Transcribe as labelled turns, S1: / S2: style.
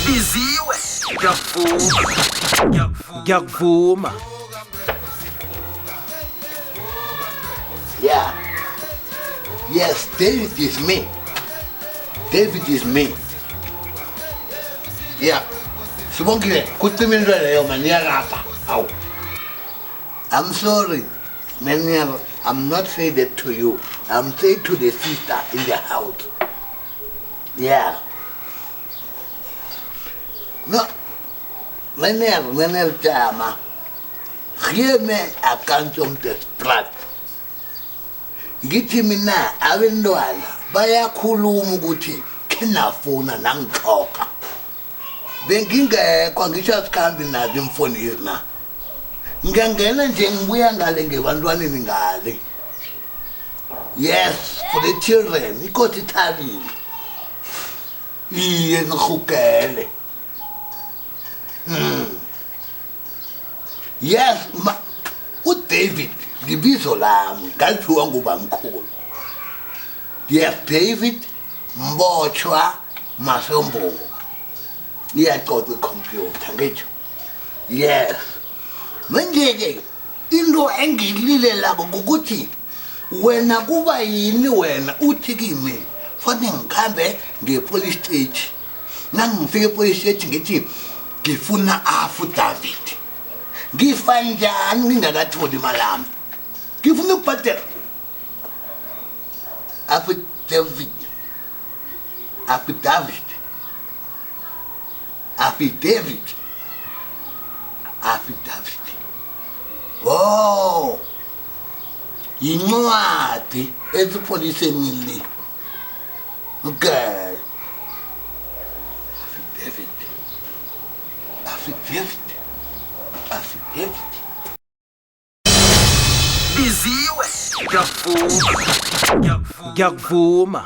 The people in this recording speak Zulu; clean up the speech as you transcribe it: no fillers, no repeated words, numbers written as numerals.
S1: BIZIWE, NGIYAK'VUMA.
S2: Yeah. Yes, David is me. David is me. Yeah. Sibongile, kuthima into leyo maniyalapha. Awu. I'm sorry. Man, I'm not saying that to you. I'm saying to the sister in the house. Yeah. No. Manel Jama. Hear me, I can't jump the splat. Ngithi mina abantwana bayakhuluma ukuthi kenafuna nangixoxa. Bengingekho ngisho sikhambi nazo imfonini na. Ngiyangena nje ngibuya ngale ngebantwaneni ngale. Yes, for the children, inkosi ithabile. Iye ngihukele. Yes, uDavid libizo lami ngaliphiwa ngubamkhulu. Yes, David Mbotshwa Masombo. Iyaxoxa ikhompyutha ngitsho. Yes. Manje-ke into engililela ukuthi wena kuba yini wena uthi kimi fanele ngikhambe ngepolice stage. Nangifike epolice stage ngithi ngifuna affidavit. Ngifa njani ngingakatholi imali yami? Ngifuna ukubhadela affidavit. Oh, incwadi esipholiseni le. Okay. Affidavit.
S1: BIZIWE, NGIYAK'VUMA.